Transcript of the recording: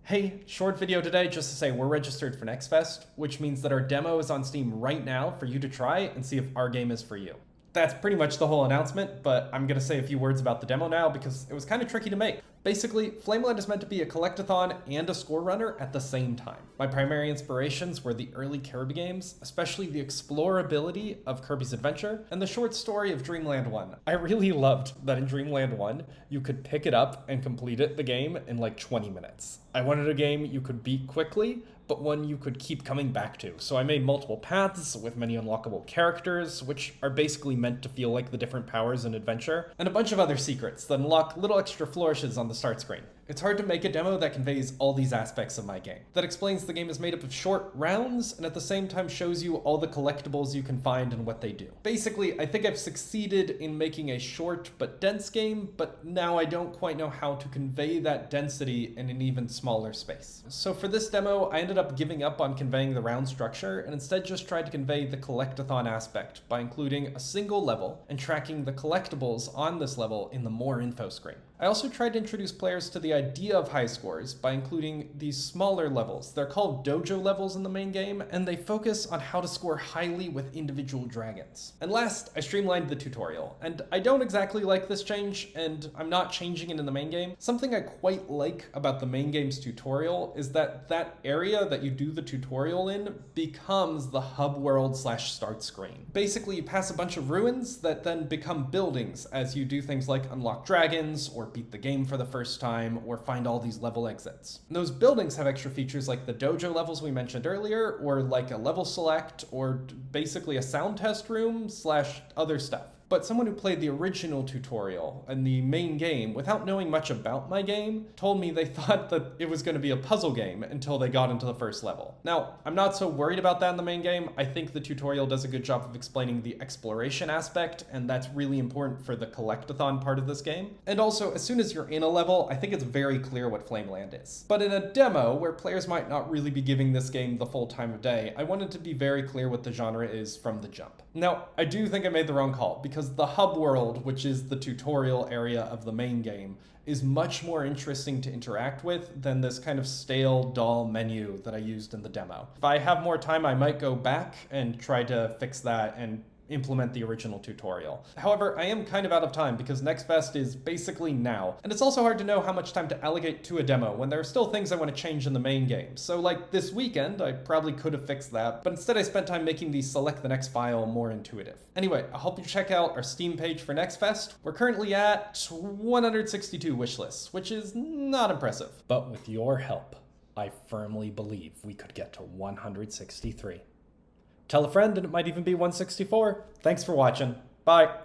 Hey, short video today just to say we're registered for Next Fest, which means that our demo is on Steam right now for you to try and see if our game is for you. That's pretty much the whole announcement, but I'm going to say a few words about the demo now because it was kind of tricky to make. Basically, Flameland is meant to be a collectathon and a score runner at the same time. My primary inspirations were the early Kirby games, especially the explorability of Kirby's Adventure and the short story of Dreamland 1. I really loved that in Dreamland 1, you could pick it up and complete the game in like 20 minutes. I wanted a game you could beat quickly, but one you could keep coming back to. So I made multiple paths with many unlockable characters, which are basically meant to feel like the different powers in Adventure, and a bunch of other secrets that unlock little extra flourishes on the start screen. It's hard to make a demo that conveys all these aspects of my game, that explains the game is made up of short rounds and at the same time shows you all the collectibles you can find and what they do. Basically, I think I've succeeded in making a short but dense game, but now I don't quite know how to convey that density in an even smaller space. So for this demo, I ended up giving up on conveying the round structure and instead just tried to convey the collectathon aspect by including a single level and tracking the collectibles on this level in the more info screen. I also tried to introduce players to the idea of high scores by including these smaller levels. They're called dojo levels in the main game, and they focus on how to score highly with individual dragons. And last, I streamlined the tutorial, and I don't exactly like this change, and I'm not changing it in the main game. Something I quite like about the main game's tutorial is that that area that you do the tutorial in becomes the hub world / start screen. Basically, you pass a bunch of ruins that then become buildings as you do things like unlock dragons, or beat the game for the first time, or find all these level exits. And those buildings have extra features like the dojo levels we mentioned earlier, or like a level select, or basically a sound test room / other stuff. But someone who played the original tutorial and the main game without knowing much about my game told me they thought that it was going to be a puzzle game until they got into the first level. Now, I'm not so worried about that in the main game. I think the tutorial does a good job of explaining the exploration aspect, and that's really important for the collectathon part of this game. And also, as soon as you're in a level, I think it's very clear what Flameland is. But in a demo, where players might not really be giving this game the full time of day, I wanted to be very clear what the genre is from the jump. Now, I do think I made the wrong call, because the hub world, which is the tutorial area of the main game, is much more interesting to interact with than this kind of stale, dull menu that I used in the demo. If I have more time, I might go back and try to fix that and implement the original tutorial. However, I am kind of out of time because Next Fest is basically now, and it's also hard to know how much time to allocate to a demo when there are still things I want to change in the main game. So like this weekend, I probably could have fixed that, but instead I spent time making the select the next file more intuitive. Anyway, I hope you check out our Steam page for Next Fest. We're currently at 162 wishlists, which is not impressive. But with your help, I firmly believe we could get to 163. Tell a friend and it might even be 164. Thanks for watching. Bye.